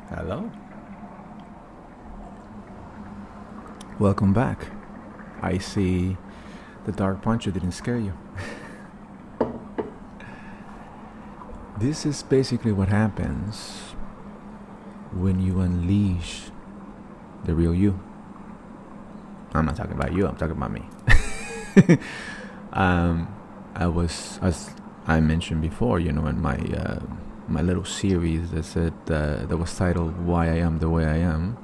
Hello. Welcome back. I see the dark puncher didn't scare you. This is basically what happens when you unleash the real you. I'm not talking about you, I'm talking about me. As I mentioned before, in my little series that was titled "Why I Am the Way I Am."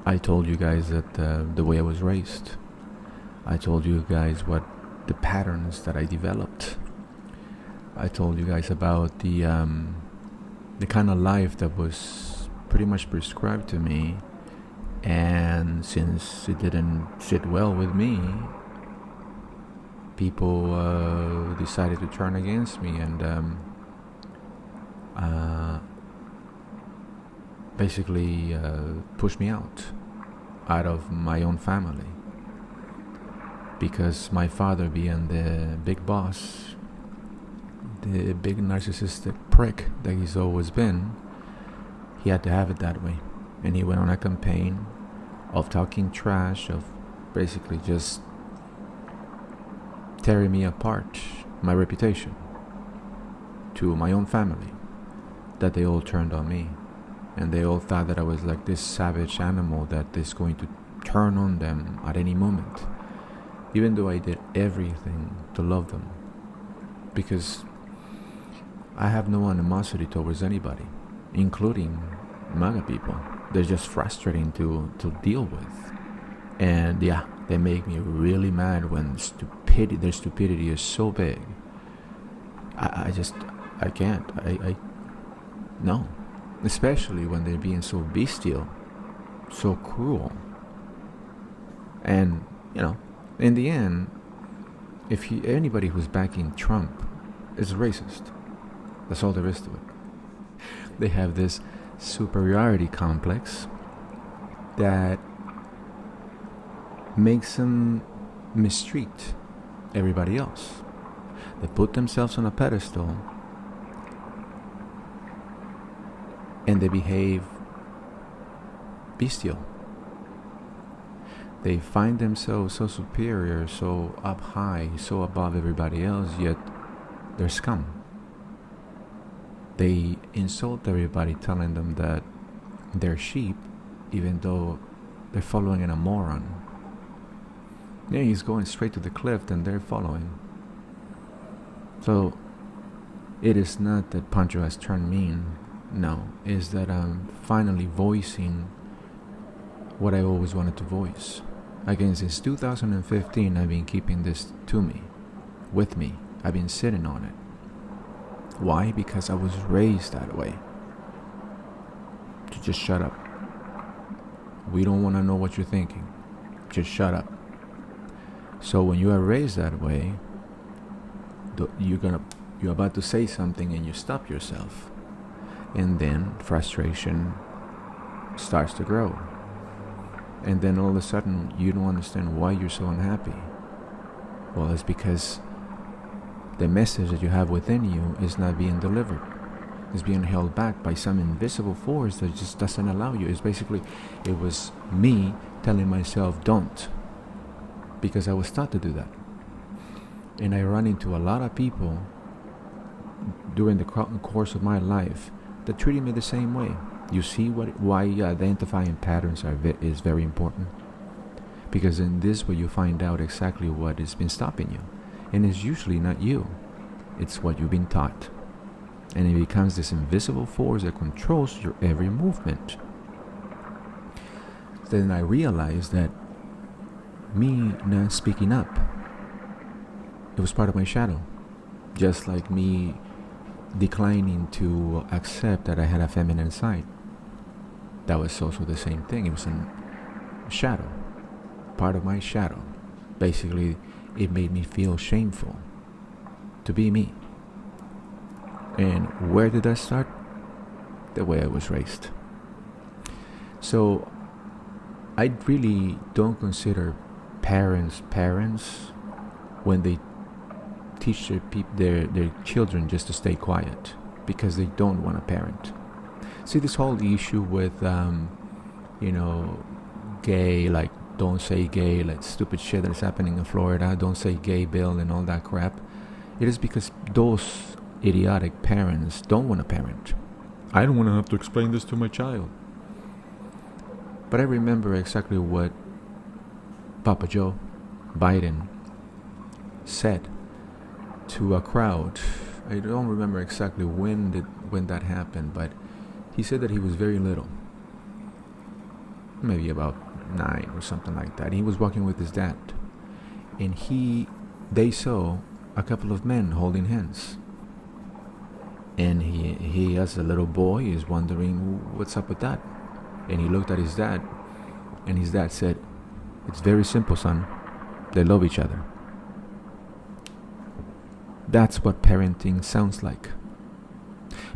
I told you guys that the way I was raised. I told you guys what the patterns that I developed. I told you guys about the kind of life that was pretty much prescribed to me, and since it didn't sit well with me, people decided to turn against me and basically push me out of my own family, because my father, being the big boss, the big narcissistic prick that he's always been, he had to have it that way. And he went on a campaign of talking trash, of basically just tearing me apart, my reputation, to my own family, that they all turned on me. And they all thought that I was like this savage animal that is going to turn on them at any moment, even though I did everything to love them, because I have no animosity towards anybody, including MAGA people. They're just frustrating to deal with. And yeah, they make me really mad when their stupidity is so big. I can't. No. Especially when they're being so bestial, so cruel. And, in the end, anybody who's backing Trump is racist. That's all there is to it. They have this superiority complex that makes them mistreat everybody else. They put themselves on a pedestal and they behave bestial. They find themselves so superior, so up high, so above everybody else, yet they're scum. They insult everybody, telling them that they're sheep, even though they're following in a moron. Yeah, he's going straight to the cliff and they're following. So it is not that Pancho has turned mean. No, is that I'm finally voicing what I always wanted to voice. Again, since 2015, I've been keeping this to me, with me. I've been sitting on it. Why? Because I was raised that way. To just shut up. We don't want to know what you're thinking. Just shut up. So when you are raised that way, you're about to say something and you stop yourself. And then frustration starts to grow. And then all of a sudden, you don't understand why you're so unhappy. Well, it's because the message that you have within you is not being delivered. It's being held back by some invisible force that just doesn't allow you. It was me telling myself, don't. Because I was taught to do that. And I run into a lot of people during the course of my life that treated me the same way. You see why identifying patterns is very important? Because in this way you find out exactly what has been stopping you. And it's usually not you. It's what you've been taught. And it becomes this invisible force that controls your every movement. Then I realized that me not speaking up, it was part of my shadow. Just like me declining to accept that I had a feminine side. That was also the same thing. It was a shadow, part of my shadow. Basically, it made me feel shameful to be me. And where did that start? The way I was raised. So I really don't consider parents when they teach their children just to stay quiet, because they don't want to parent. See, this whole issue with, gay, like, don't say gay, like stupid shit that's happening in Florida, don't say gay bill and all that crap. It is because those idiotic parents don't want to parent. I don't want to have to explain this to my child. But I remember exactly what Papa Joe Biden said to a crowd. I don't remember exactly when that happened, but he said that he was very little, maybe about 9 or something like that. He was walking with his dad, and they saw a couple of men holding hands, and he as a little boy is wondering what's up with that. And he looked at his dad, and his dad said, "It's very simple, son. They love each other." That's what parenting sounds like.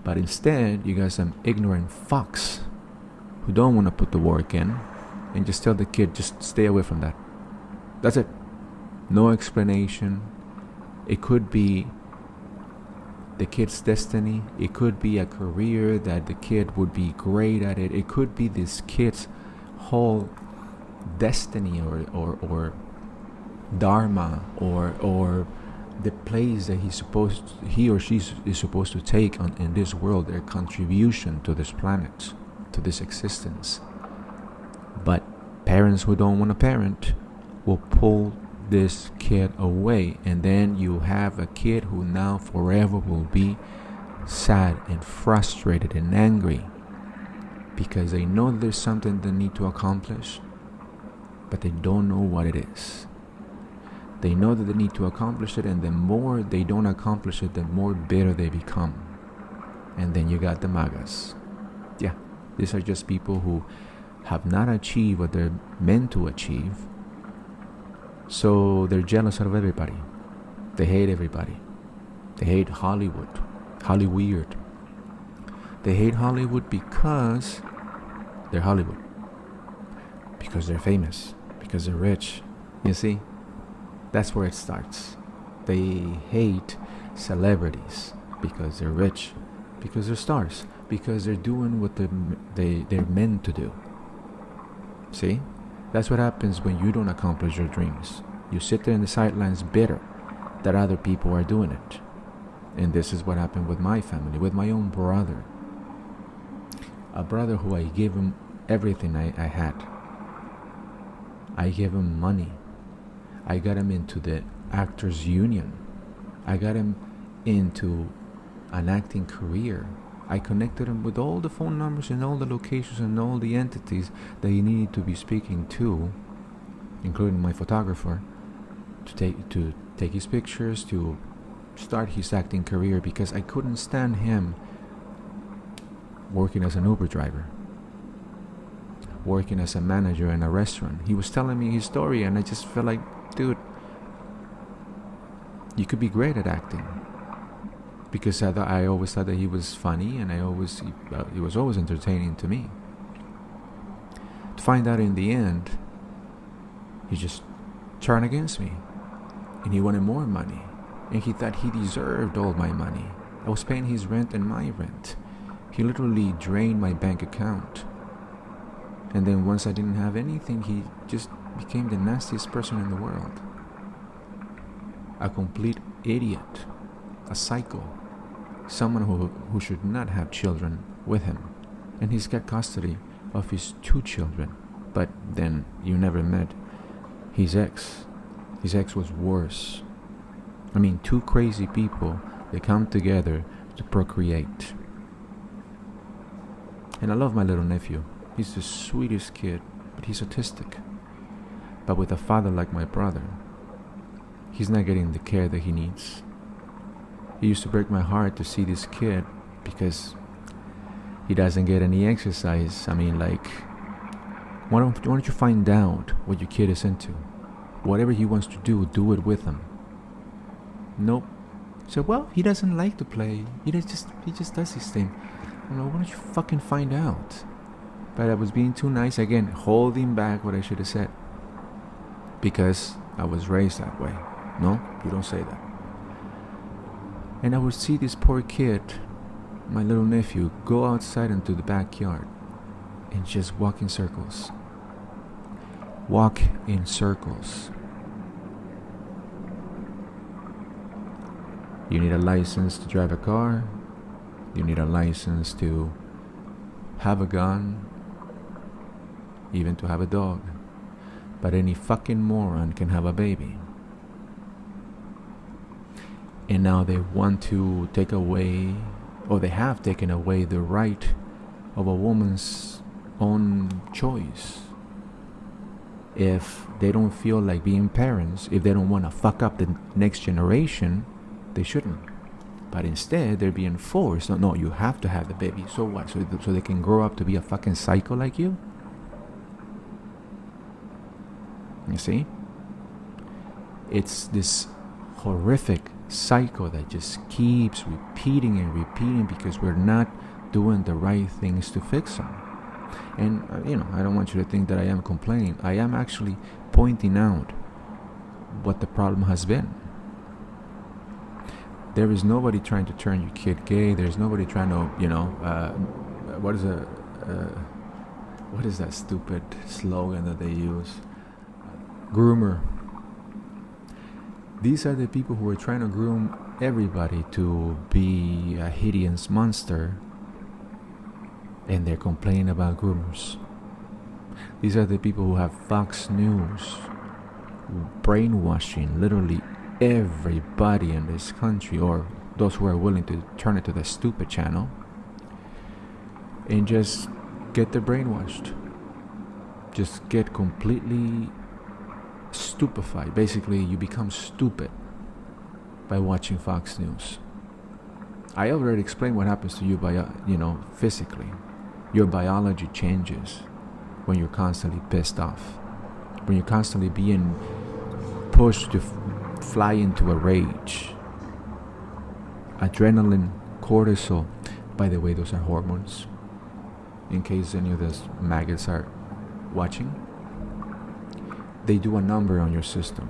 But instead, you got some ignorant fucks who don't want to put the work in and just tell the kid, just stay away from that. That's it. No explanation. It could be the kid's destiny. It could be a career that the kid would be great at it. It could be this kid's whole destiny or dharma or the place that he or she is supposed to take on in this world, their contribution to this planet, to this existence. But parents who don't want to parent will pull this kid away, and then you have a kid who now forever will be sad and frustrated and angry because they know there's something they need to accomplish, but they don't know what it is. They know that they need to accomplish it, and the more they don't accomplish it, the more bitter they become. And then you got the MAGAs. Yeah, these are just people who have not achieved what they're meant to achieve. So they're jealous of everybody. They hate everybody. They hate Hollywood. Hollyweird. They hate Hollywood because they're Hollywood. Because they're famous. Because they're rich. You see? That's where it starts. They hate celebrities because they're rich. Because they're stars. Because they're doing what they're meant to do. See? That's what happens when you don't accomplish your dreams. You sit there in the sidelines bitter that other people are doing it. And this is what happened with my family, with my own brother. A brother who I gave him everything I had. I gave him money. I got him into the Actors Union. I got him into an acting career. I connected him with all the phone numbers and all the locations and all the entities that he needed to be speaking to, including my photographer, to take his pictures, to start his acting career, because I couldn't stand him working as an Uber driver, working as a manager in a restaurant. He was telling me his story, and I just felt like, dude, you could be great at acting. Because I always thought that he was funny, and he was always entertaining to me. To find out in the end, he just turned against me, and he wanted more money, and he thought he deserved all my money. I was paying his rent and my rent. He literally drained my bank account. And then once I didn't have anything, he just became the nastiest person in the world. A complete idiot. A psycho. Someone who should not have children with him. And he's got custody of his 2 children. But then you never met his ex. His ex was worse. I mean, 2 crazy people, they come together to procreate. And I love my little nephew. He's the sweetest kid, but he's autistic. But with a father like my brother, he's not getting the care that he needs. It used to break my heart to see this kid because he doesn't get any exercise. I mean, like, why don't you find out what your kid is into? Whatever he wants to do it with him. Nope. So, well, he doesn't like to play. He just does his thing. I don't know, why don't you fucking find out? But I was being too nice again, holding back what I should have said. Because I was raised that way. No, you don't say that. And I would see this poor kid my little nephew, go outside into the backyard and just walk in circles. Walk in circles. You need a license to drive a car. You need a license to have a gun, even to have a dog. But any fucking moron can have a baby. And now they want to take away, or they have taken away, the right of a woman's own choice. If they don't feel like being parents, if they don't want to fuck up the next generation, they shouldn't. But instead, they're being forced. No, you have to have the baby. So what? So they can grow up to be a fucking psycho like you? You see? It's this horrific cycle that just keeps repeating and repeating because we're not doing the right things to fix them. And, I don't want you to think that I am complaining. I am actually pointing out what the problem has been. There is nobody trying to turn your kid gay. There's nobody trying to, what is that stupid slogan that they use? Groomer. These are the people who are trying to groom everybody to be a hideous monster, and they're complaining about groomers. These are the people who have Fox News brainwashing literally everybody in this country, or those who are willing to turn it to the stupid channel and just get their brainwashed. Just get completely stupefied. Basically, you become stupid by watching Fox News. I already explained what happens to you by, physically. Your biology changes when you're constantly pissed off, when you're constantly being pushed to fly into a rage. Adrenaline, cortisol, by the way, those are hormones, in case any of those maggots are watching. They do a number on your system.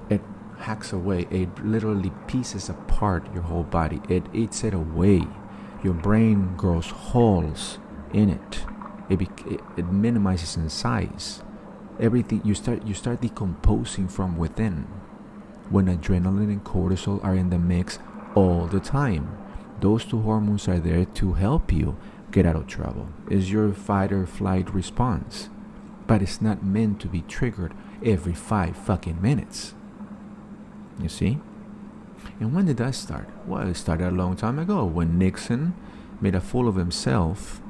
It hacks away, it literally pieces apart your whole body. It eats it away. Your brain grows holes in it. It minimizes in size. Everything you start decomposing from within when adrenaline and cortisol are in the mix all the time. Those two hormones are there to help you get out of trouble. It's your fight or flight response. But it's not meant to be triggered every 5 fucking minutes. You see? And when did that start? Well, it started a long time ago when Nixon made a fool of himself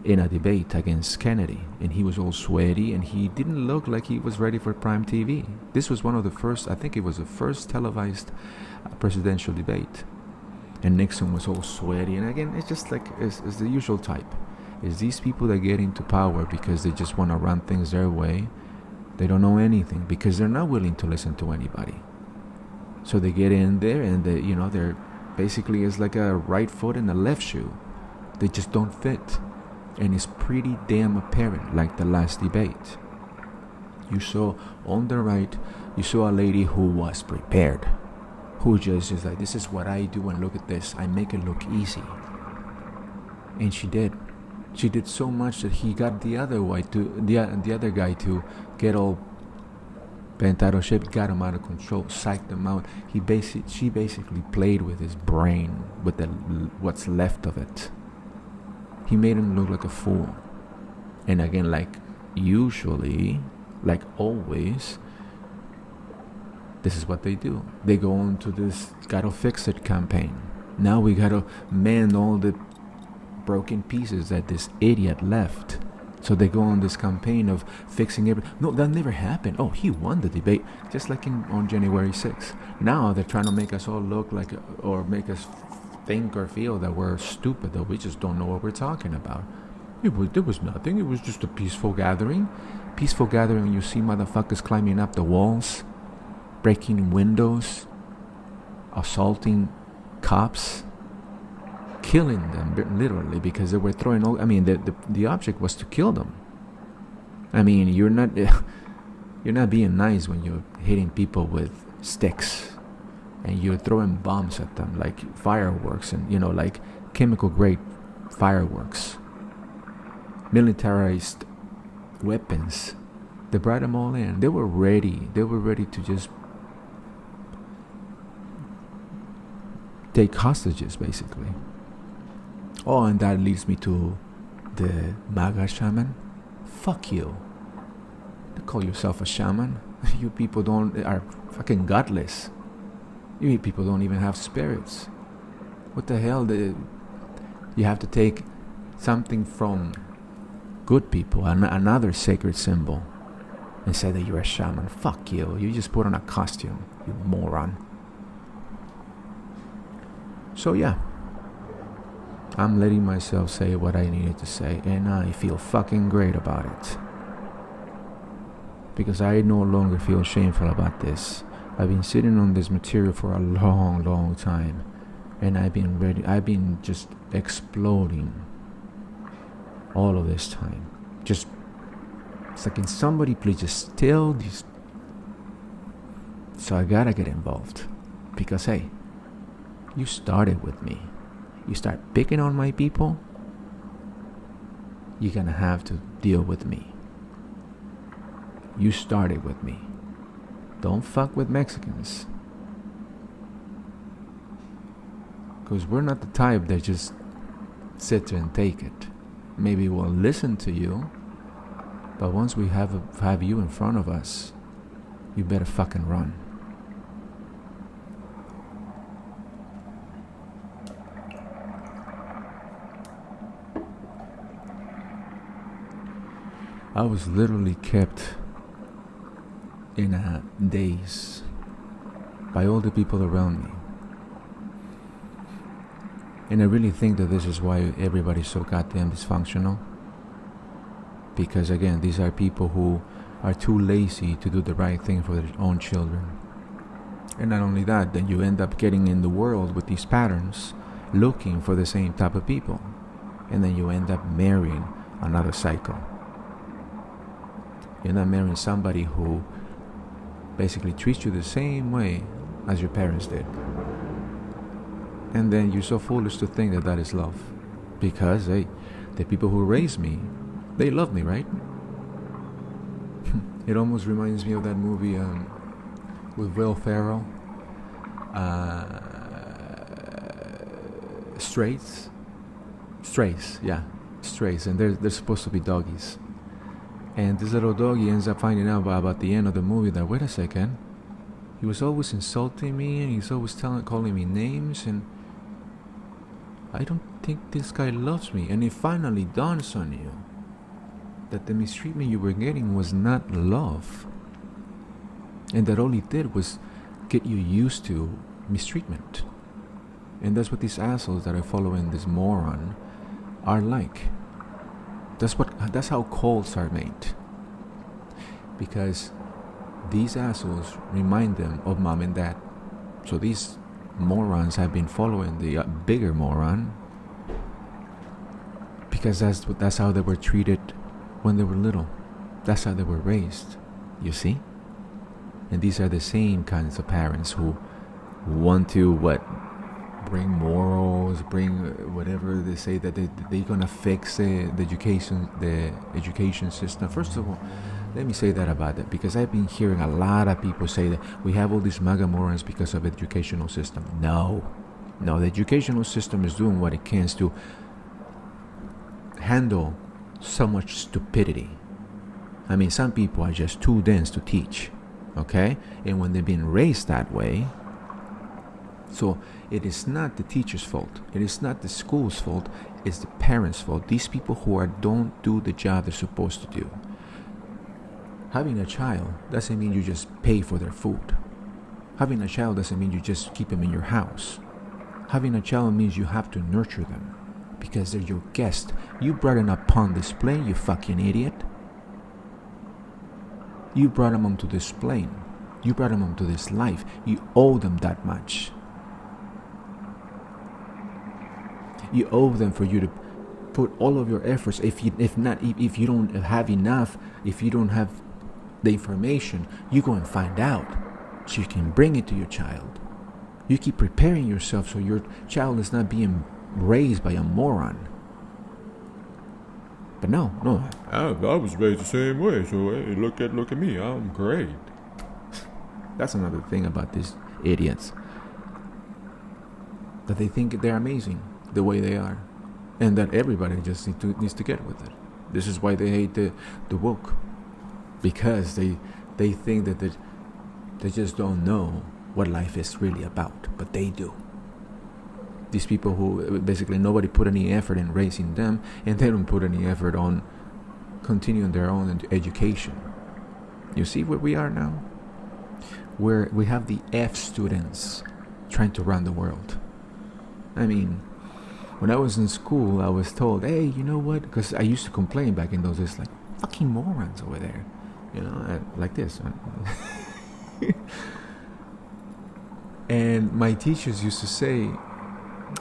in a debate against Kennedy. And he was all sweaty and he didn't look like he was ready for prime TV. This was one of the first, I think it was the first televised presidential debate. And Nixon was all sweaty. And again, it's just like, it's the usual type. Is these people that get into power because they just want to run things their way. They don't know anything because they're not willing to listen to anybody. So they get in there and they're basically, it's like a right foot and a left shoe. They just don't fit. And it's pretty damn apparent, like the last debate. You saw on the right, you saw a lady who was prepared, who just is like, this is what I do and look at this. I make it look easy. And she did. She did so much that he got the other guy to get all bent out of shape, got him out of control, psyched him out. She basically played with his brain, with what's left of it. He made him look like a fool. And again, like usually, like always, this is what they do. They go on to this gotta fix it campaign. Now we gotta mend all the broken pieces that this idiot left. So they go on this campaign of fixing everything. No, that never happened. Oh, he won the debate, just like on January 6th. Now they're trying to make us all look like, or make us think or feel that we're stupid, that we just don't know what we're talking about. There was nothing. It was just a peaceful gathering. Peaceful gathering, you see motherfuckers climbing up the walls, breaking windows, assaulting cops, killing them literally because they were throwing all. I mean, the object was to kill them. I mean, you're not being nice when you're hitting people with sticks and you're throwing bombs at them like fireworks and like chemical grade fireworks, militarized weapons. They brought them all in. They were ready. They were ready to just take hostages, basically. Oh, and that leads me to the MAGA shaman. Fuck you. You call yourself a shaman? You people are fucking godless. You people don't even have spirits. What the hell? You have to take something from good people, another sacred symbol, and say that you're a shaman. Fuck you. You just put on a costume, you moron. So yeah, I'm letting myself say what I needed to say, and I feel fucking great about it. Because I no longer feel shameful about this. I've been sitting on this material for a long, long time, and I've been just exploding all of this time. Just, it's like, can somebody please just still these? So I gotta get involved, because hey, you started with me. You start picking on my people, you're gonna have to deal with me. You started with me. Don't fuck with Mexicans. Because we're not the type that just sit there and take it. Maybe we'll listen to you, but once we have you in front of us, you better fucking run. I was literally kept in a daze by all the people around me. And I really think that this is why everybody's so goddamn dysfunctional. Because again, these are people who are too lazy to do the right thing for their own children. And not only that, then you end up getting in the world with these patterns, looking for the same type of people. And then you end up marrying another cycle. You're not marrying somebody who basically treats you the same way as your parents did. And then you're so foolish to think that that is love. Because, hey, the people who raised me, they love me, right? It almost reminds me of that movie with Will Ferrell. Strays, yeah. Strays. And they're supposed to be doggies. And this little doggy ends up finding out about the end of the movie that, wait a second, he was always insulting me, and he's always calling me names, and I don't think this guy loves me. And it finally dawns on you that the mistreatment you were getting was not love, and that all he did was get you used to mistreatment. And that's what these assholes that are following this moron are like. That's how cults are made. Because these assholes remind them of mom and dad. So these morons have been following the bigger moron, because that's how they were treated when they were little. That's how they were raised. You see? And these are the same kinds of parents who want to bring morals, bring whatever they say that they're gonna fix the education system. First of all, let me say that about that, because I've been hearing a lot of people say that we have all these MAGA morons because of the educational system. No, the educational system is doing what it can to handle so much stupidity. I mean, some people are just too dense to teach, okay? And when they've been raised that way, so it is not the teacher's fault. It is not the school's fault. It's the parents' fault. These people who don't do the job they're supposed to do. Having a child doesn't mean you just pay for their food. Having a child doesn't mean you just keep them in your house. Having a child means you have to nurture them, because they're your guest. You brought them upon display, you fucking idiot. You brought them onto this plane. You brought them onto this life. You owe them that much. You owe them for you to put all of your efforts. If you don't have enough, if you don't have the information, you go and find out, so you can bring it to your child. You keep preparing yourself so your child is not being raised by a moron. But no. I was raised the same way, so hey, look at me, I'm great. That's another thing about these idiots. That they think they're amazing the way they are. And that everybody just needs to get with it. This is why they hate the woke. Because they think that they just don't know what life is really about. But they do. These people who basically nobody put any effort in raising them, and they don't put any effort on continuing their own education. You see where we are now? Where we have the F students trying to run the world. I mean, when I was in school, I was told, hey, you know what? Because I used to complain back in those days, like, fucking morons over there. You know, like this. And my teachers used to say,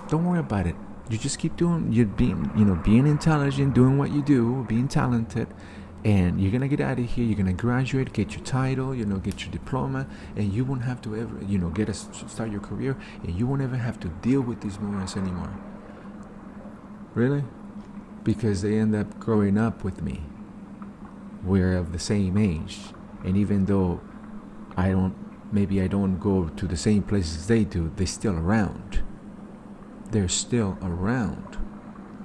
don't worry about it. You just keep doing, being intelligent, doing what you do, being talented, and you're gonna get out of here. You're gonna graduate, get your title, get your diploma, and you won't have to ever, start your career, and you won't ever have to deal with these morons anymore. Really? Because they end up growing up with me. We're of the same age, and even though I don't go to the same places they do, they're still around. They're still around.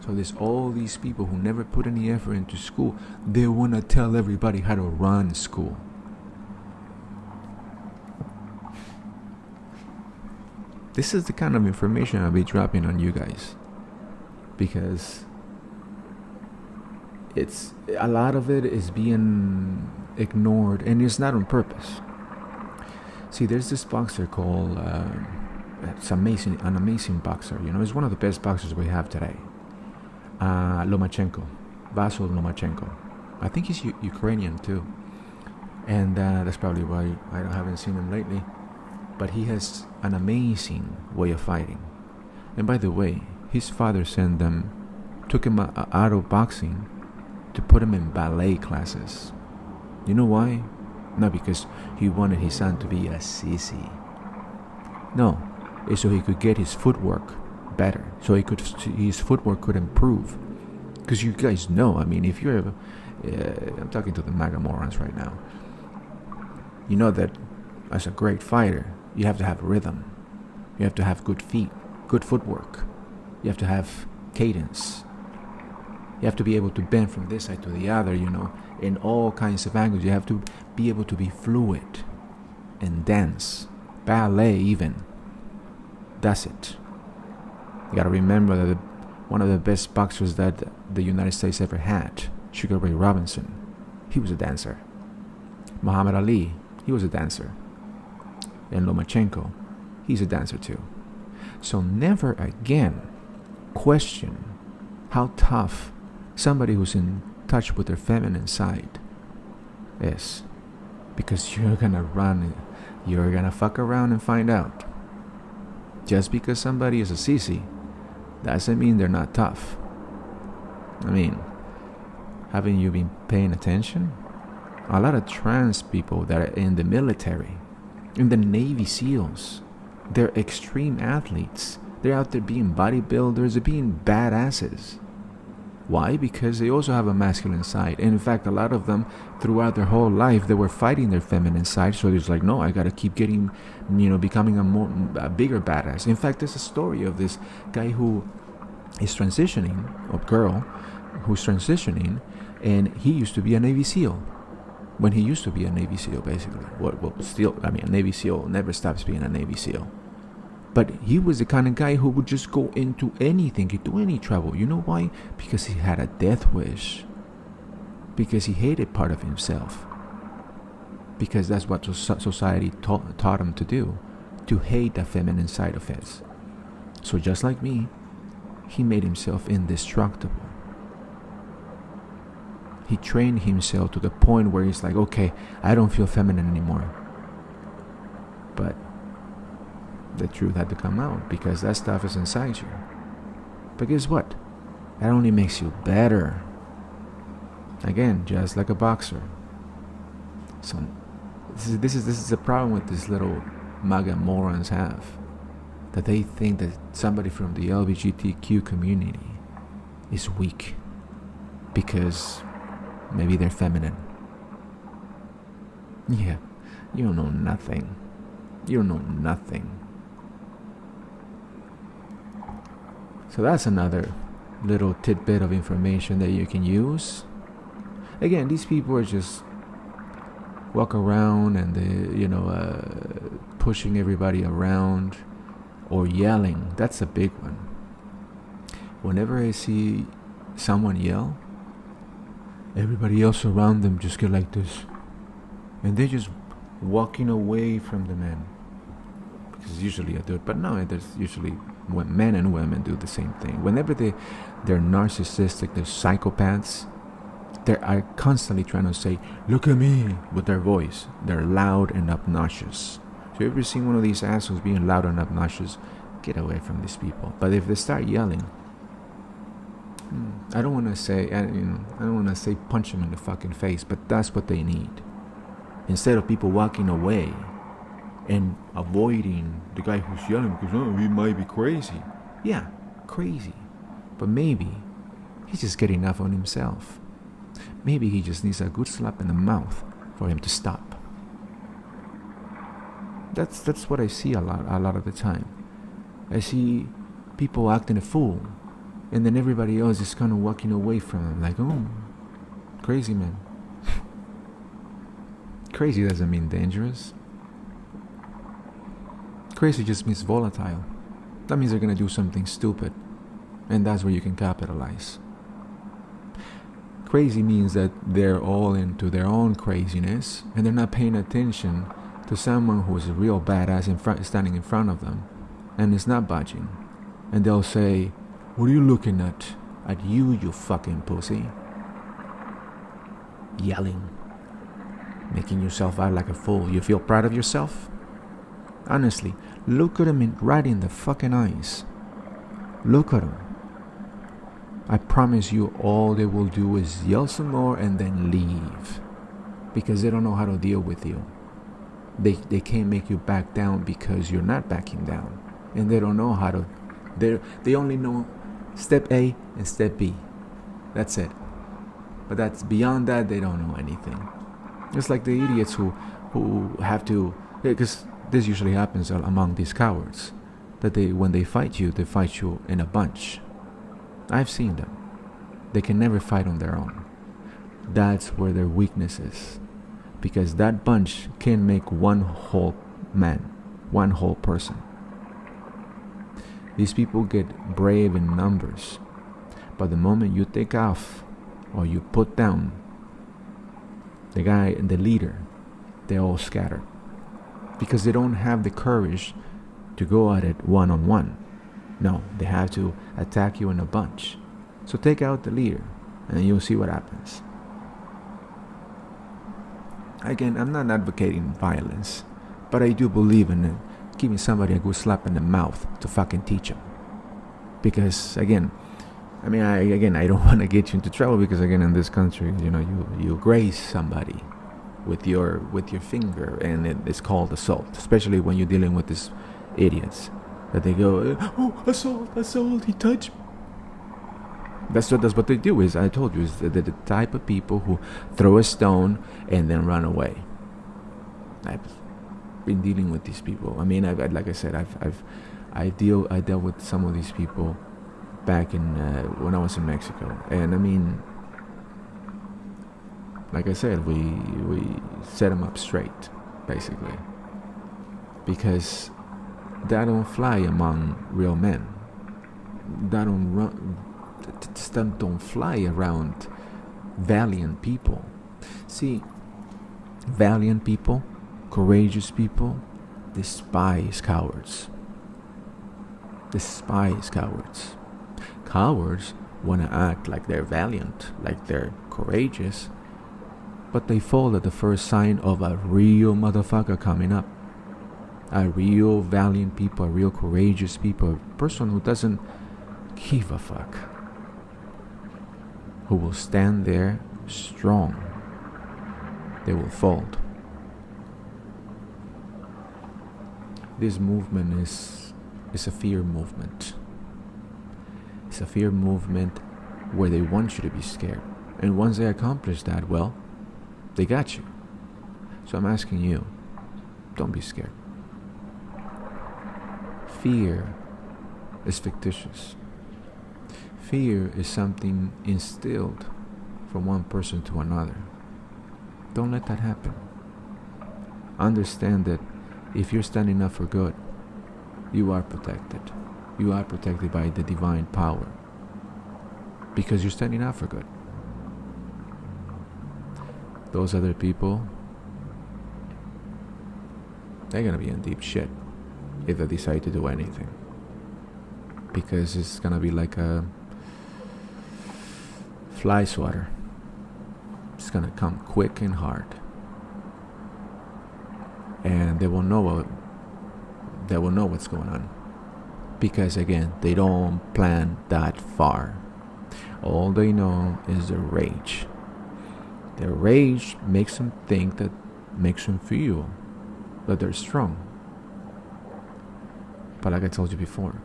So there's all these people who never put any effort into school. They want to tell everybody how to run school. This is the kind of information I'll be dropping on you guys. Because a lot of it is being ignored, and it's not on purpose. See, there's this boxer called, it's an amazing boxer. He's one of the best boxers we have today. Lomachenko, Vasyl Lomachenko. I think he's Ukrainian too, and that's probably why I haven't seen him lately. But he has an amazing way of fighting. And by the way, his father took him out of boxing to put him in ballet classes. You know why? Not because he wanted his son to be a sissy. No, it's so he could get his footwork better, so his footwork could improve. Because you guys know, I mean, if you're I'm talking to the MAGA morons right now, you know that as a great fighter, you have to have rhythm, you have to have good feet, good footwork, you have to have cadence, you have to be able to bend from this side to the other, in all kinds of angles. You have to be able to be fluid and dance, ballet even. That's it. You gotta remember that one of the best boxers that the United States ever had, Sugar Ray Robinson, he was a dancer. Muhammad Ali, he was a dancer. And Lomachenko, he's a dancer too. So never again question how tough somebody who's in touch with their feminine side is. Because you're gonna fuck around and find out. Just because somebody is a sissy doesn't mean they're not tough. I mean, haven't you been paying attention? A lot of trans people that are in the military, in the Navy SEALs, they're extreme athletes. They're out there being bodybuilders, they're being badasses. Why? Because they also have a masculine side. And in fact, a lot of them, throughout their whole life, they were fighting their feminine side. So it's like, no, I gotta keep getting, becoming a bigger badass. In fact, there's a story of this guy who is transitioning, or girl who's transitioning, and he used to be a Navy SEAL. When he used to be a Navy SEAL, basically. A Navy SEAL never stops being a Navy SEAL. But he was the kind of guy who would just go into anything, into any trouble. You know why? Because he had a death wish. Because he hated part of himself. Because that's what society taught him to do. To hate the feminine side of his. So just like me, he made himself indestructible. He trained himself to the point where he's like, okay, I don't feel feminine anymore. But the truth had to come out, because that stuff is inside you. But guess what? That only makes you better. Again, just like a boxer. So this is the problem with this little MAGA morons have. that they think that somebody from the LGBTQ community is weak because maybe they're feminine. Yeah, you don't know nothing. You don't know nothing. So that's another little tidbit of information that you can use. Again, these people are just walk around and they, pushing everybody around or yelling. That's a big one. Whenever I see someone yell, everybody else around them just get like this, and they're just walking away from the man. Because usually I do it, but no, there's usually men and women do the same thing. Whenever they're narcissistic, they're psychopaths, they are constantly trying to say, "Look at me," with their voice. They're loud and obnoxious. So if you ever seen one of these assholes being loud and obnoxious, get away from these people. But if they start yelling, I don't want to say punch them in the fucking face, but that's what they need. Instead of people walking away and avoiding the guy who's yelling because he might be crazy. Yeah, crazy. But maybe he's just getting enough on himself. Maybe he just needs a good slap in the mouth for him to stop. That's what I see a lot of the time. I see people acting a fool, and then everybody else is kind of walking away from him, like, oh, crazy man. Crazy doesn't mean dangerous. Crazy just means volatile. That means they're gonna do something stupid, and that's where you can capitalize. Crazy means that they're all into their own craziness, and they're not paying attention to someone who's a real badass standing in front of them, and is not budging. And they'll say, "What are you looking at? At you, you fucking pussy." Yelling. Making yourself out like a fool. You feel proud of yourself? Honestly, look at them right in the fucking eyes. Look at them. I promise you, all they will do is yell some more and then leave. Because they don't know how to deal with you. They can't make you back down because you're not backing down. And they don't know how to. They only know step A and step B. That's it. But that's beyond that, they don't know anything. It's like the idiots who have to, because this usually happens among these cowards, that when they fight you in a bunch. I've seen them. They can never fight on their own. That's where their weakness is, because that bunch can make one whole man, one whole person. These people get brave in numbers, but the moment you take off or you put down the guy and the leader, they all scatter because they don't have the courage to go at it one-on-one. No, they have to attack you in a bunch. So take out the leader and you'll see what happens. Again, I'm not advocating violence, but I do believe in it, giving somebody a good slap in the mouth to fucking teach them. Because again, I don't want to get you into trouble, because again, in this country, you graze somebody with your finger, and it's called assault. Especially when you're dealing with these idiots that they go, "Oh, assault, he touched me." That's what they do. Is I told you, is the type of people who throw a stone and then run away. I've been dealing with these people. Like I said, I dealt with some of these people back in when I was in Mexico, and like I said, we set them up straight, basically, because that don't fly among real men. That don't fly around valiant people. See, valiant people, courageous people, despise cowards. Despise cowards. Cowards want to act like they're valiant, like they're courageous, but they fall at the first sign of a real motherfucker coming up. A real valiant people, a real courageous people, a person who doesn't give a fuck, who will stand there strong. They will fold. This movement is is a fear movement. It's a fear movement where they want you to be scared. And once they accomplish that, well, they got you. So I'm asking you, don't be scared. Fear is fictitious. Fear is something instilled from one person to another. Don't let that happen. Understand that if you're standing up for good, you are protected. You are protected by the divine power because you're standing up for good. Those other people, they're gonna be in deep shit if they decide to do anything, because it's gonna be like a fly swatter. It's gonna come quick and hard, and they will know what's going on, because again, they don't plan that far. All they know is the rage. Their rage makes them think that, makes them feel that they're strong. But like I told you before,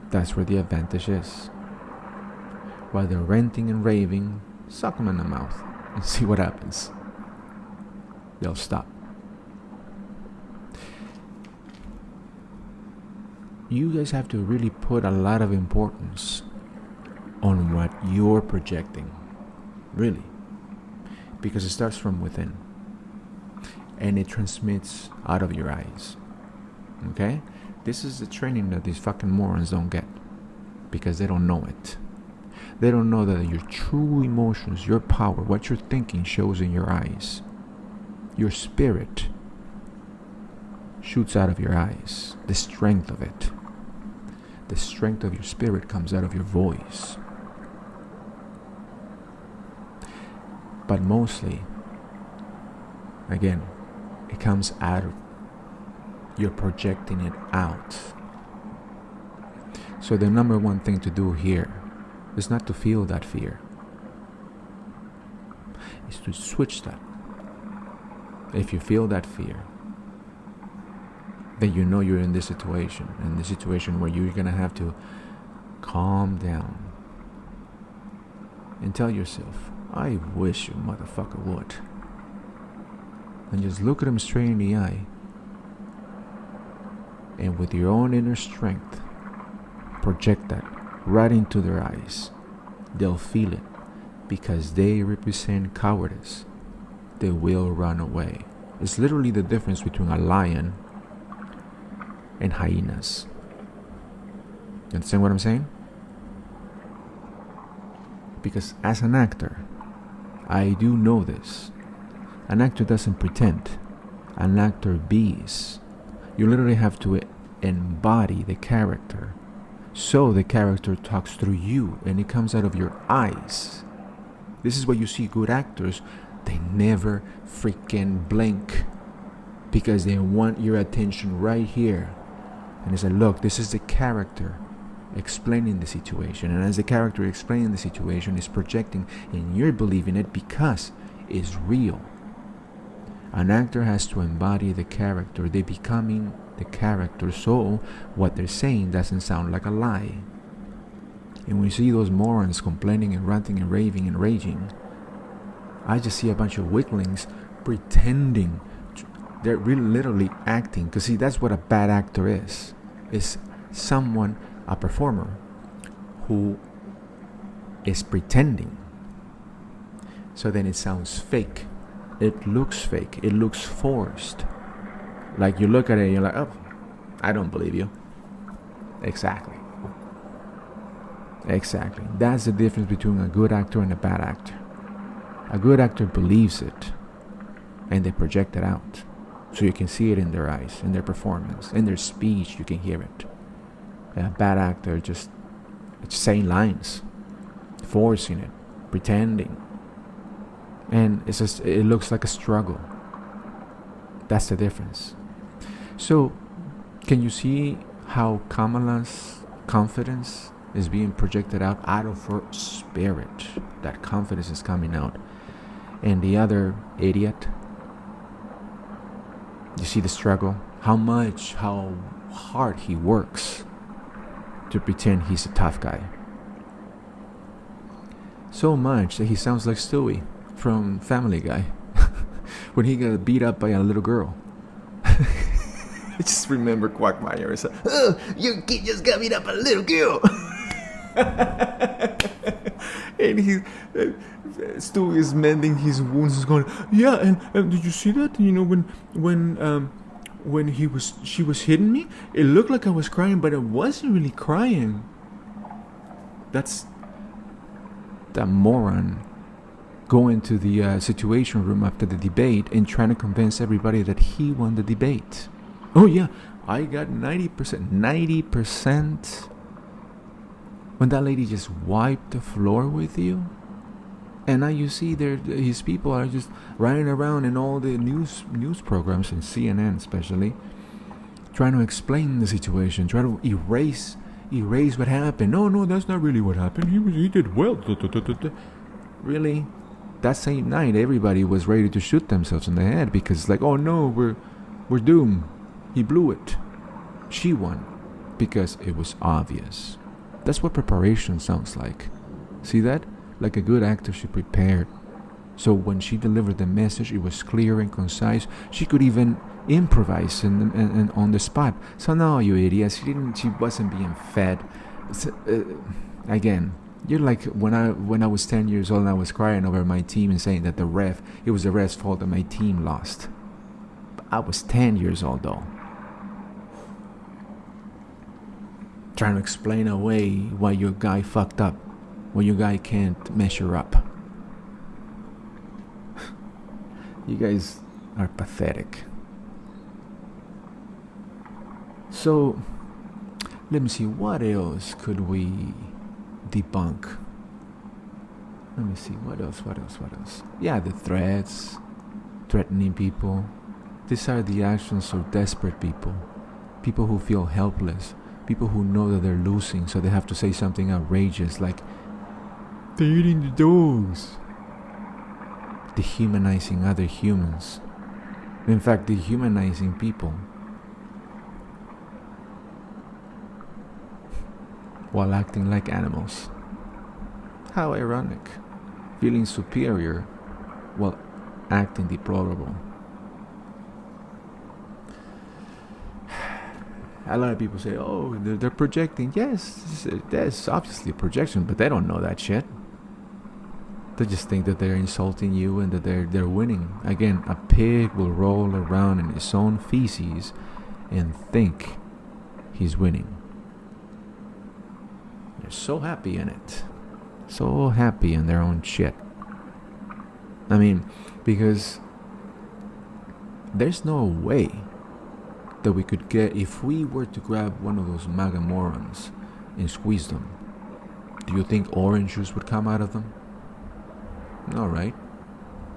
that's where the advantage is. While they're ranting and raving, suck them in the mouth and see what happens. They'll stop. You guys have to really put a lot of importance on what you're projecting. Really. Because it starts from within. And it transmits out of your eyes. Okay? This is the training that these fucking morons don't get. Because they don't know it. They don't know that your true emotions, your power, what you're thinking shows in your eyes. Your spirit shoots out of your eyes. The strength of it. The strength of your spirit comes out of your voice. But mostly, again, it comes out of, you're projecting it out. So the number one thing to do here is not to feel that fear. It's to switch that. If you feel that fear, then you know you're in this situation. In this situation where you're going to have to calm down and tell yourself, I wish you motherfucker would. And just look at them straight in the eye. And with your own inner strength, project that right into their eyes. They'll feel it because they represent cowardice. They will run away. It's literally the difference between a lion and hyenas. You understand what I'm saying? Because as an actor, I do know this. An actor doesn't pretend. An actor bees. You literally have to embody the character. So the character talks through you and it comes out of your eyes. This is why you see good actors, they never freaking blink. Because they want your attention right here. And it's like, look, this is the character explaining the situation. And as the character explaining the situation is projecting and you're believing it because it's real. An actor has to embody the character. They're becoming the character, so what they're saying doesn't sound like a lie. And when you see those morons complaining and ranting and raving and raging, I just see a bunch of weaklings pretending. They're really literally acting. Because see, that's what a bad actor is. It's someone, a performer, who is pretending. So then it sounds fake. It looks fake. It looks forced. Like you look at it and you're like, oh, I don't believe you. Exactly. That's the difference between a good actor and a bad actor. A good actor believes it and they project it out. So you can see it in their eyes, in their performance, in their speech, you can hear it. A bad actor just saying lines, forcing it, pretending. And it's just, it looks like a struggle. That's the difference. So, can you see how Kamala's confidence is being projected out of her spirit? That confidence is coming out. And the other idiot, you see the struggle? How hard he works to pretend he's a tough guy. So much that he sounds like Stewie from Family Guy when he got beat up by a little girl. I just remember Quagmire. It's like, oh, your kid just got beat up by a little girl. And Stewie is mending his wounds. He's going, yeah, and did you see that? You know, when she was hitting me, it looked like I was crying, but I wasn't really crying. That's that moron going to the situation room after the debate and trying to convince everybody that he won the debate. Oh yeah, I got 90%. When that lady just wiped the floor with you, and now you see his people are just running around in all the news programs, and CNN especially, trying to explain the situation, try to erase what happened. No, that's not really what happened. He did well. Really? That same night, everybody was ready to shoot themselves in the head because, like, oh no, we're doomed. He blew it. She won because it was obvious. That's what preparation sounds like. See that? Like a good actor, she prepared. So when she delivered the message, it was clear and concise. She could even improvise and on the spot. So no, you idiots, she wasn't being fed. Again, you're like when I was 10 years old and I was crying over my team and saying that it was the ref's fault that my team lost. I was 10 years old though. Trying to explain away why your guy fucked up, why your guy can't measure up. You guys are pathetic. So, let me see, what else could we debunk? Let me see, what else? Yeah, the threats, threatening people. These are the actions of desperate people. People who feel helpless. People who know that they're losing, so they have to say something outrageous like, they're eating the dogs. Dehumanizing other humans. In fact, dehumanizing people. While acting like animals. How ironic. Feeling superior while acting deplorable. A lot of people say, oh, they're projecting. Yes, there's obviously a projection, but they don't know that shit. They just think that they're insulting you and that they're winning. Again, a pig will roll around in his own feces and think he's winning. They're so happy in it. So happy in their own shit. I mean, because there's no way that we could get, if we were to grab one of those MAGA morons and squeeze them, do you think orange juice would come out of them? No, right?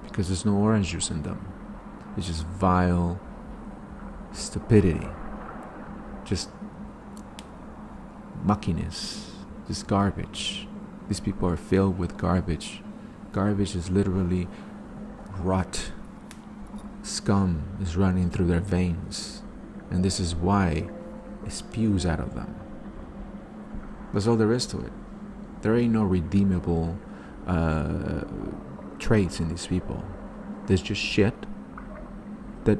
Because there's no orange juice in them. It's just vile stupidity. Just muckiness. Just garbage. These people are filled with garbage. Garbage is literally rot. Scum is running through their veins. And this is why it spews out of them. That's all there is to it. There ain't no redeemable traits in these people. There's just shit that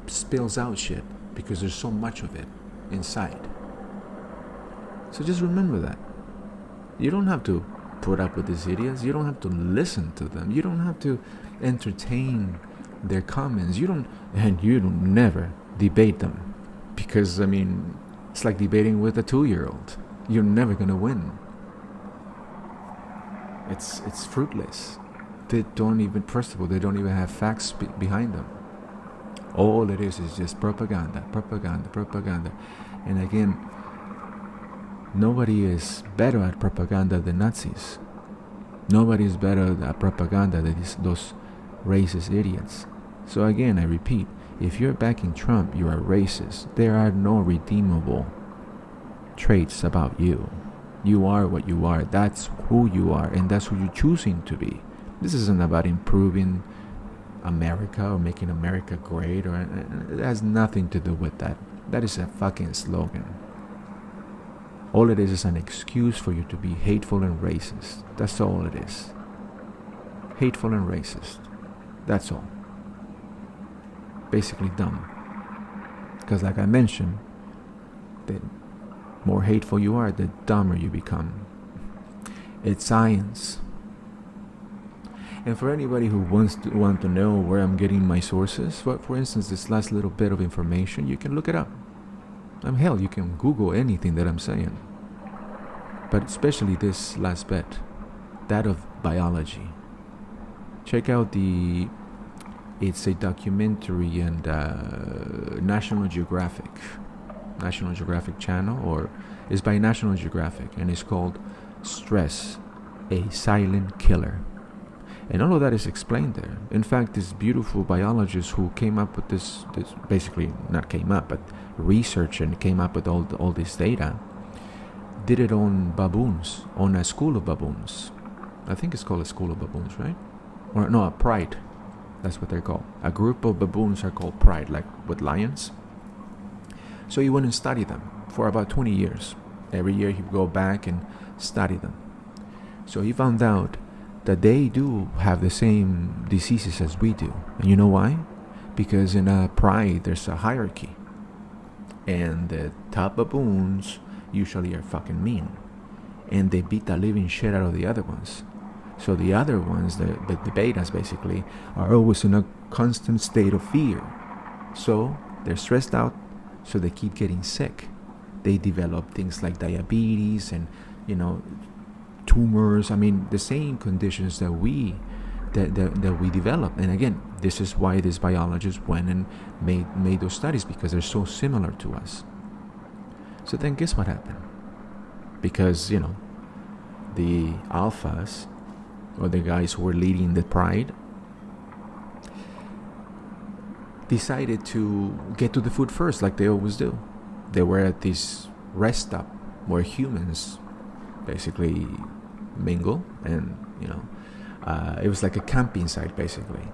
spills out shit because there's so much of it inside. So just remember that. You don't have to put up with these idiots. You don't have to listen to them. You don't have to entertain their comments. You don't never debate them, because I mean, it's like debating with a 2-year-old. You're never gonna win. It's fruitless. They don't even, first of all, they don't even have facts behind them. All it is just propaganda. And again, nobody is better at propaganda than Nazis. Nobody is better at propaganda than those racist idiots. So again, I repeat, if you're backing Trump, you are racist. There are no redeemable traits about you. You are what you are. That's who you are, and that's who you're choosing to be. This isn't about improving America or making America great, or it has nothing to do with that. That is a fucking slogan. All it is an excuse for you to be hateful and racist. That's all it is. Hateful and racist. That's all. Basically dumb. Because like I mentioned, the more hateful you are, the dumber you become. It's science. And for anybody who want to know where I'm getting my sources, for instance, this last little bit of information, you can look it up. Hell, you can Google anything that I'm saying. But especially this last bit, that of biology. Check out it's a documentary and National Geographic channel, or it's by National Geographic, and it's called Stress, a Silent Killer. And all of that is explained there. In fact, this beautiful biologist who came up with this basically not came up, but researched and came up with all this data, did it on baboons, on a school of baboons. I think it's called a school of baboons, right? Or no, a pride. That's what they're called. A group of baboons are called pride, like with lions. So he went and studied them for about 20 years. Every year he would go back and study them. So he found out that they do have the same diseases as we do. And you know why? Because in a pride, there's a hierarchy. And the top baboons usually are fucking mean. And they beat the living shit out of the other ones. So the other ones, the betas basically, are always in a constant state of fear. So they're stressed out, so they keep getting sick. They develop things like diabetes and, tumors. The same conditions that we develop. And again, this is why this biologist went and made those studies, because they're so similar to us. So then guess what happened? Because, the alphas, or the guys who were leading the pride, decided to get to the food first, like they always do. They were at this rest stop where humans basically mingle, and it was like a camping site basically.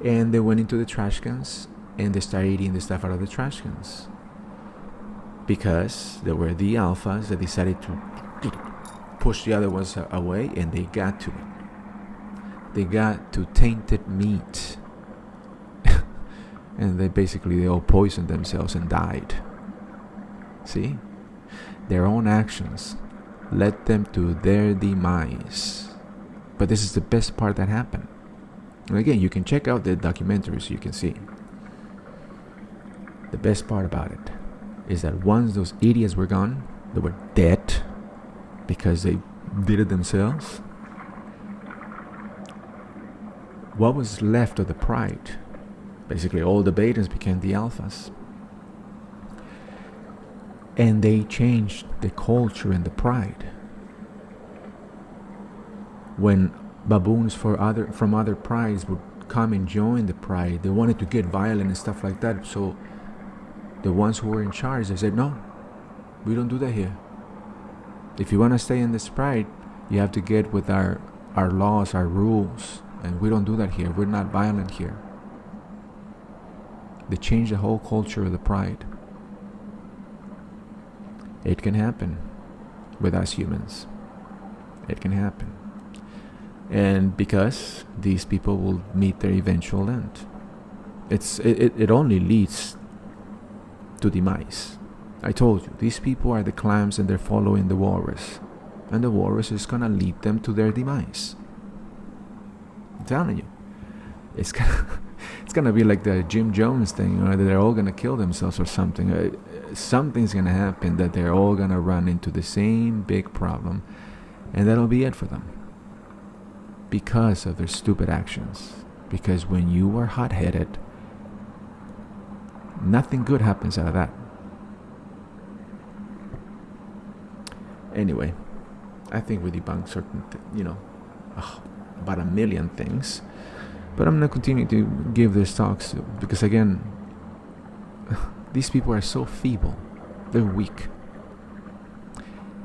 And they went into the trash cans and they started eating the stuff out of the trash cans, because they were the alphas that decided to push the other ones away, and they got to it. They got to tainted meat. And they all poisoned themselves and died. See? Their own actions led them to their demise. But this is the best part that happened. And again, you can check out the documentary so you can see. The best part about it is that once those idiots were gone, they were dead because they did it themselves. What was left of the pride? Basically, all the betas became the alphas. And they changed the culture and the pride. When baboons from other prides would come and join the pride, they wanted to get violent and stuff like that. So the ones who were in charge, they said, no, we don't do that here. If you want to stay in this pride, you have to get with our laws, our rules. And we don't do that here. We're not violent here. They changed the whole culture of the pride. It can happen with us humans. It can happen. And because these people will meet their eventual end. It only leads to demise. I told you, these people are the clams and they're following the walrus. And the walrus is going to lead them to their demise. I'm telling you. It's gonna be like the Jim Jones thing, that they're all gonna kill themselves or something. Something's gonna happen that they're all gonna run into the same big problem, and that'll be it for them. Because of their stupid actions. Because when you are hot-headed, nothing good happens out of that. Anyway, I think we debunked certain, about a million things. But I'm going to continue to give these talks because, again, these people are so feeble. They're weak.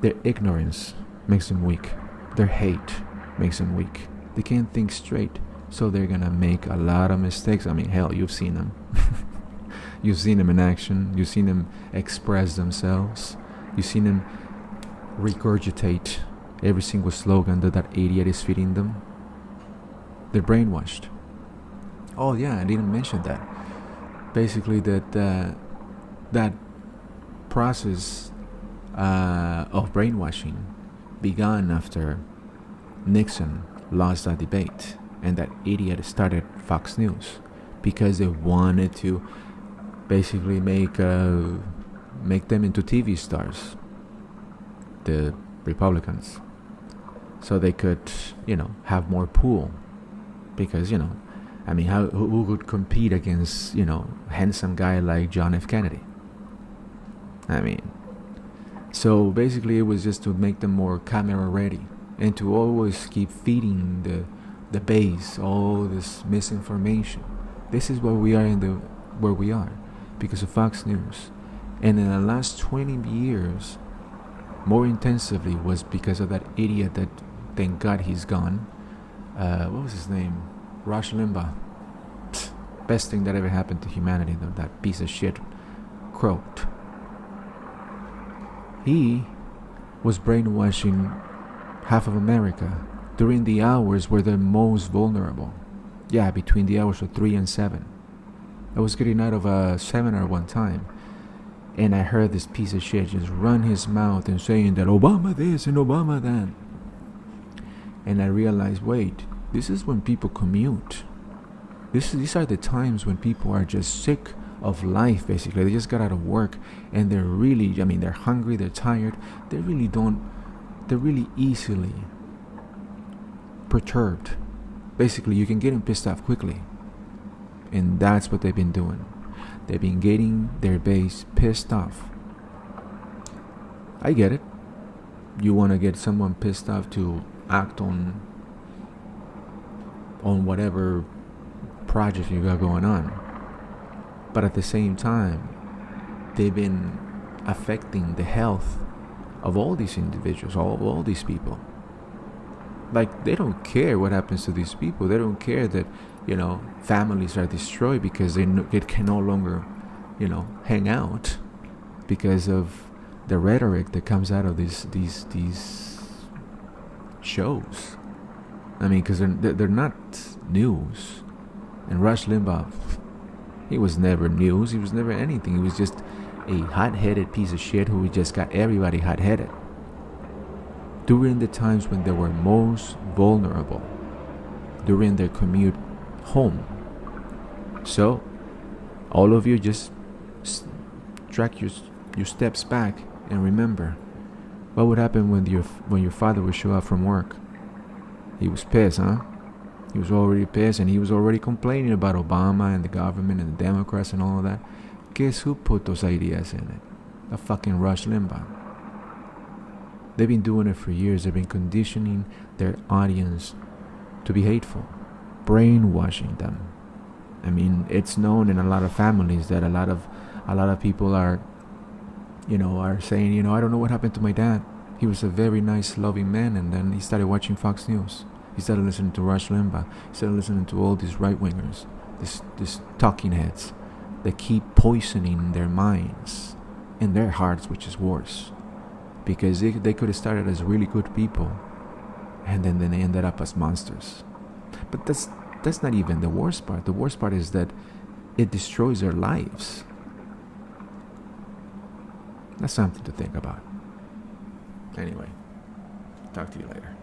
Their ignorance makes them weak. Their hate makes them weak. They can't think straight, so they're going to make a lot of mistakes. Hell, you've seen them. You've seen them in action. You've seen them express themselves. You've seen them regurgitate every single slogan that that idiot is feeding them. They're brainwashed. Oh yeah, I didn't mention that. Basically, that process of brainwashing began after Nixon lost that debate, and that idiot started Fox News because they wanted to basically make them into TV stars, the Republicans, so they could, have more pull. Because, who could compete against, handsome guy like John F. Kennedy? So basically it was just to make them more camera ready and to always keep feeding the base all this misinformation. This is why we are where we are because of Fox News. And in the last 20 years, more intensively was because of that idiot that, thank God he's gone. What was his name? Rush Limbaugh. Best thing that ever happened to humanity, though, that piece of shit croaked. He was brainwashing half of America during the hours where they're most vulnerable. Yeah, between the hours of 3 and 7. I was getting out of a seminar one time, and I heard this piece of shit just run his mouth and saying that Obama this and Obama that. And I realized, wait, this is when people commute. These are the times when people are just sick of life, basically. They just got out of work and they're really, they're hungry, they're tired. They're really easily perturbed. Basically, you can get them pissed off quickly. And that's what they've been doing. They've been getting their base pissed off. I get it. You want to get someone pissed off to act on whatever project you got going on. But at the same time, they've been affecting the health of all these individuals, all these people. Like, they don't care what happens to these people. They don't care that, families are destroyed because they can no longer, hang out because of the rhetoric that comes out of these shows. Because they're not news. And Rush Limbaugh, he was never news. He was never anything. He was just a hot-headed piece of shit who just got everybody hot-headed. During the times when they were most vulnerable, during their commute home. So, all of you just track your steps back and remember, what would happen when your father would show up from work? He was pissed, huh? He was already pissed, and he was already complaining about Obama and the government and the Democrats and all of that. Guess who put those ideas in it? A fucking Rush Limbaugh. They've been doing it for years. They've been conditioning their audience to be hateful, brainwashing them. It's known in a lot of families that a lot of people are saying, I don't know what happened to my dad. He was a very nice, loving man, and then he started watching Fox News. He started listening to Rush Limbaugh. He started listening to all these right-wingers, these talking heads that keep poisoning their minds and their hearts, which is worse. Because they could have started as really good people, and then they ended up as monsters. But that's not even the worst part. The worst part is that it destroys their lives. That's something to think about. Anyway, talk to you later.